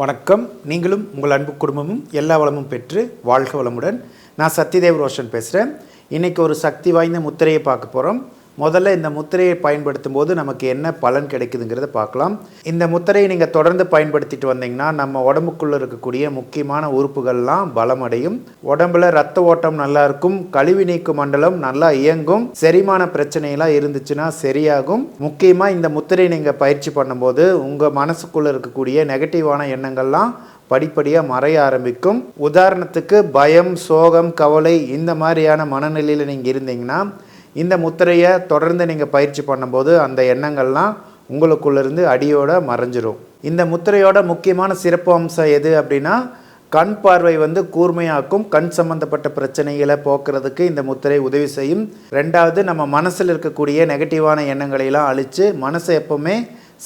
வணக்கம். நீங்களும் உங்கள் அன்பு குடும்பமும் எல்லா வளமும் பெற்று வாழ்க வளமுடன். நான் சத்யதேவ் ரோஷன் பேசுகிறேன். இன்றைக்கி ஒரு சக்தி வாய்ந்த முத்திரையை பார்க்க போகிறோம். முதல்ல இந்த முத்திரையை பயன்படுத்தும் போது நமக்கு என்ன பலன் கிடைக்குதுங்கிறத பார்க்கலாம். இந்த முத்திரையை நீங்கள் தொடர்ந்து பயன்படுத்திட்டு வந்தீங்கன்னா நம்ம உடம்புக்குள்ளே இருக்கக்கூடிய முக்கியமான உறுப்புகள்லாம் பலமடையும். உடம்புல ரத்த ஓட்டம் நல்லா இருக்கும், கழிவு நீக்கு மண்டலம் நல்லா இயங்கும், செரிமான பிரச்சனையெல்லாம் இருந்துச்சுன்னா சரியாகும். முக்கியமாக இந்த முத்திரையை நீங்கள் பயிற்சி பண்ணும்போது உங்கள் மனசுக்குள்ளே இருக்கக்கூடிய நெகட்டிவான எண்ணங்கள்லாம் படிப்படியாக மறைய ஆரம்பிக்கும். உதாரணத்துக்கு பயம், சோகம், கவலை இந்த மாதிரியான மனநிலையில் நீங்கள் இருந்தீங்கன்னா இந்த முத்திரையை தொடர்ந்து நீங்கள் பயிற்சி பண்ணும்போது அந்த எண்ணங்கள்லாம் உங்களுக்குள்ளேருந்து அடியோடு மறைஞ்சிரும். இந்த முத்திரையோட முக்கியமான சிறப்பு அம்சம் எது அப்படின்னா, கண் பார்வை கூர்மையாக்கும். கண் சம்பந்தப்பட்ட பிரச்சனைகளை போக்குறதுக்கு இந்த முத்திரை உதவி செய்யும். ரெண்டாவது, நம்ம மனசில் இருக்கக்கூடிய நெகட்டிவான எண்ணங்களையெல்லாம் அழித்து மனசை எப்பவுமே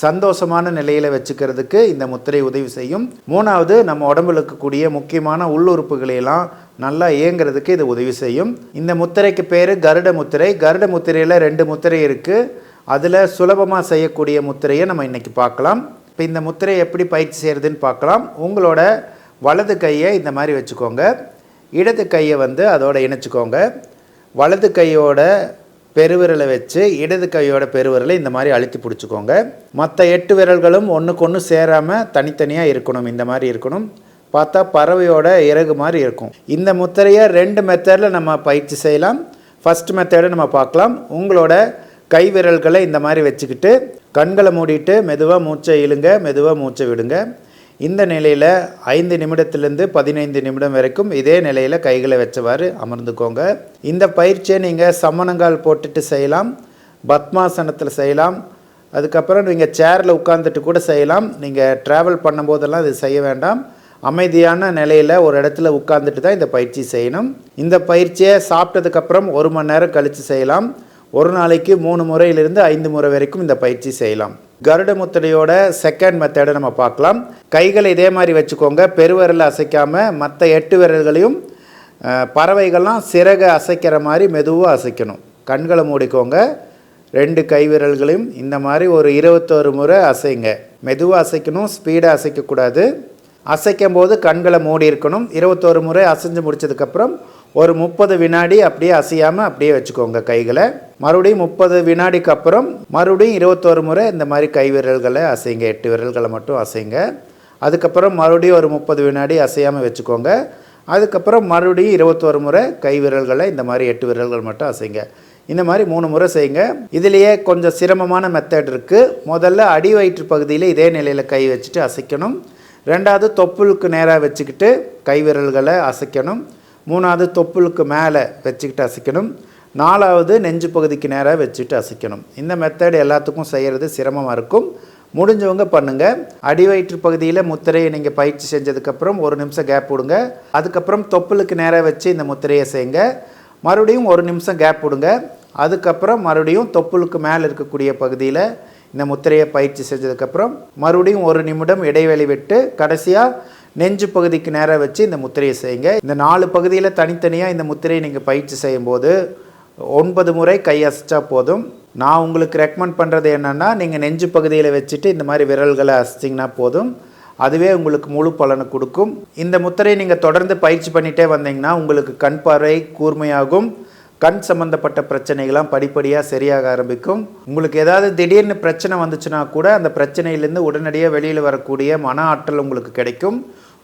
சந்தோஷமான நிலையில் வச்சுக்கிறதுக்கு இந்த முத்திரை உதவி செய்யும். மூணாவது, நம்ம உடம்புல இருக்கக்கூடிய முக்கியமான உள்ளுறுப்புகளையெல்லாம் நல்லா இயங்கிறதுக்கு இது உதவி செய்யும். இந்த முத்திரைக்கு பேர் கருட முத்திரை. கருட முத்திரையில் 2 முத்திரை இருக்குது. அதில் சுலபமாக செய்யக்கூடிய முத்திரையை நம்ம இன்றைக்கி பார்க்கலாம். இப்போ இந்த முத்திரையை எப்படி பயிற்சி செய்கிறதுன்னு பார்க்கலாம். உங்களோட வலது கையை இந்த மாதிரி வச்சுக்கோங்க. இடது கையை அதோட இணைச்சிக்கோங்க. வலது கையோட பெருவிரலை வச்சு இடது கையோட பெருவிரலை இந்த மாதிரி அழுத்தி பிடிச்சிக்கோங்க. மற்ற 8 விரல்களும் ஒன்றுக்கு ஒன்று சேராமல் தனித்தனியாக இருக்கணும். இந்த மாதிரி இருக்கணும். பார்த்தா பறவையோட இறகு மாதிரி இருக்கும். இந்த முத்திரையை 2 மெத்தடில் நம்ம பயிற்சி செய்யலாம். ஃபஸ்ட் மெத்தடை நம்ம பார்க்கலாம். உங்களோட கை விரல்களை இந்த மாதிரி வச்சுக்கிட்டு கண்களை மூடிட்டு மெதுவாக மூச்சை இழுங்க, மெதுவாக மூச்சை விடுங்க. இந்த நிலையில் 5 நிமிடத்துலேருந்து 15 நிமிடம் வரைக்கும் இதே நிலையில் கைகளை வச்சவாறு அமர்ந்துக்கோங்க. இந்த பயிற்சியை நீங்கள் சமணங்கால் போட்டுட்டு செய்யலாம், பத்மாசனத்தில் செய்யலாம், அதுக்கப்புறம் நீங்கள் சேரில் உட்காந்துட்டு கூட செய்யலாம். நீங்கள் ட்ராவல் பண்ணும்போதெல்லாம் இது செய்ய வேண்டாம். அமைதியான நிலையில் ஒரு இடத்துல உட்காந்துட்டு தான் இந்த பயிற்சி செய்யணும். இந்த பயிற்சியை சாப்பிட்டதுக்கப்புறம் 1 மணி நேரம் கழித்து செய்யலாம். ஒரு நாளைக்கு 3 முறையிலிருந்து 5 முறை வரைக்கும் இந்த பயிற்சி செய்யலாம். கருட முத்திரையோட செகண்ட் மெத்தடை நம்ம பார்க்கலாம். கைகளை இதே மாதிரி வச்சுக்கோங்க. பெருவிரலை அசைக்காமல் மற்ற 8 விரல்களையும் பறவைகள்லாம் சிறகை அசைக்கிற மாதிரி மெதுவாக அசைக்கணும். கண்களை மூடிக்கோங்க. 2 கை விரல்களையும் இந்த மாதிரி ஒரு 21 முறை அசைங்க. மெதுவாக அசைக்கணும், ஸ்பீடாக அசைக்கக்கூடாது. அசைக்கும் போது கண்களை மூடி இருக்கணும். 21 முறை அசைஞ்சு முடித்ததுக்கப்புறம் ஒரு 30 வினாடி அப்படியே அசையாமல் அப்படியே வச்சுக்கோங்க கைகளை. மறுபடியும் 30 வினாடிக்கு அப்புறம் மறுபடியும் 21 முறை இந்த மாதிரி கை விரல்களை அசைங்க. 8 விரல்களை மட்டும் அசைங்க. அதுக்கப்புறம் மறுபடியும் ஒரு 30 வினாடி அசையாமல் வச்சுக்கோங்க. அதுக்கப்புறம் மறுபடியும் 21 முறை கை விரல்களை இந்த மாதிரி 8 விரல்கள் மட்டும் அசைங்க. இந்த மாதிரி 3 முறை செய்யுங்க. இதுலேயே கொஞ்சம் சிரமமான மெத்தட் இருக்குது. முதல்ல அடி வயிற்று பகுதியில் இதே நிலையில் கை வச்சுட்டு அசைக்கணும். ரெண்டாவது, தொப்புளுக்கு நேராக வச்சுக்கிட்டு கை விரல்களை அசைக்கணும். மூணாவது, தொப்புளுக்கு மேலே வச்சுக்கிட்டு அசைக்கணும். நாலாவது, நெஞ்சு பகுதிக்கு நேராக வச்சுட்டு அசைக்கணும். இந்த மெத்தட் எல்லாத்துக்கும் செய்கிறது சிரமமாக இருக்கும். முடிஞ்சவங்க பண்ணுங்கள். அடிவயிற்று பகுதியில் முத்திரையை நீங்கள் பயிற்சி செஞ்சதுக்கப்புறம் 1 நிமிஷம் கேப் விடுங்க. அதுக்கப்புறம் தொப்புளுக்கு நேராக வச்சு இந்த முத்திரையை செய்யுங்க. மறுபடியும் 1 நிமிஷம் கேப் விடுங்க. அதுக்கப்புறம் மறுபடியும் தொப்புளுக்கு மேலே இருக்கக்கூடிய பகுதியில் இந்த முத்திரையை பயிற்சி செஞ்சதுக்கப்புறம் மறுபடியும் 1 நிமிடம் இடைவெளி விட்டு கடைசியாக நெஞ்சு பகுதிக்கு நேராக வச்சு இந்த முத்திரையை செய்யுங்க. இந்த 4 பகுதியில் தனித்தனியாக இந்த முத்திரையை நீங்கள் பயிற்சி செய்யும்போது 9 முறை கை அசைச்சா போதும். நான் உங்களுக்கு ரெக்கமெண்ட் பண்ணுறது என்னென்னா, நீங்கள் நெஞ்சு பகுதியில் வச்சுட்டு இந்த மாதிரி விரல்களை அசைச்சிங்கன்னா போதும். அதுவே உங்களுக்கு முழு பலனை கொடுக்கும். இந்த முத்திரையை நீங்கள் தொடர்ந்து பயிற்சி பண்ணிகிட்டே வந்தீங்கன்னா உங்களுக்கு கண் பார்வை கூர்மையாகும். கண் சம்மந்தப்பட்ட பிரச்சனைகள்லாம் படிப்படியாக சரியாக ஆரம்பிக்கும். உங்களுக்கு ஏதாவது திடீர்னு பிரச்சனை வந்துச்சுன்னா கூட அந்த பிரச்சனையிலேருந்து உடனடியாக வெளியில் வரக்கூடிய மன ஆற்றல் உங்களுக்கு கிடைக்கும்.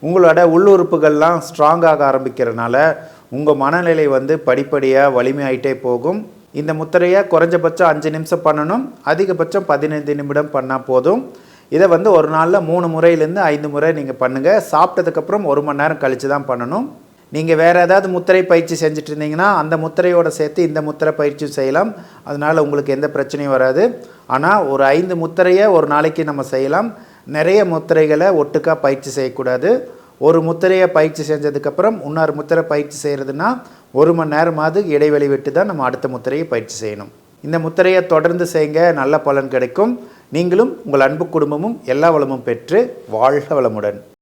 உங்களோட உள்ளுறுப்புகள்லாம் ஸ்ட்ராங்காக ஆரம்பிக்கிறதுனால உங்கள் மனநிலை படிப்படியாக வலிமையாயிட்டே போகும். இந்த முத்திரையை குறைஞ்சபட்சம் 5 நிமிஷம் பண்ணணும். அதிகபட்சம் 15 நிமிடம் பண்ணால் போதும். இதை ஒரு நாளில் 3 முறையிலேருந்து 5 முறை நீங்கள் பண்ணுங்கள். சாப்பிட்டதுக்கப்புறம் 1 மணி நேரம் கழித்து தான் பண்ணணும். நீங்கள் வேறு ஏதாவது முத்திரை பயிற்சி செஞ்சுட்டு இருந்தீங்கன்னா அந்த முத்திரையோடு சேர்த்து இந்த முத்திரை பயிற்சியும் செய்யலாம். அதனால் உங்களுக்கு எந்த பிரச்சனையும் வராது. ஆனால் ஒரு 5 முத்திரையை ஒரு நாளைக்கு நம்ம செய்யலாம். நிறைய முத்திரைகளை ஒட்டுக்காக பயிற்சி செய்யக்கூடாது. ஒரு முத்திரையை பயிற்சி செஞ்சதுக்கப்புறம் இன்னொரு முத்திரை பயிற்சி செய்கிறதுனா 1 மணி நேரமாவது இடைவெளி விட்டு தான் நம்ம அடுத்த முத்திரையை பயிற்சி செய்யணும். இந்த முத்திரையை தொடர்ந்து செய்யுங்க, நல்ல பலன் கிடைக்கும். நீங்களும் உங்கள் அன்பு குடும்பமும் எல்லா வளமும் பெற்று வாழ்க வளமுடன்.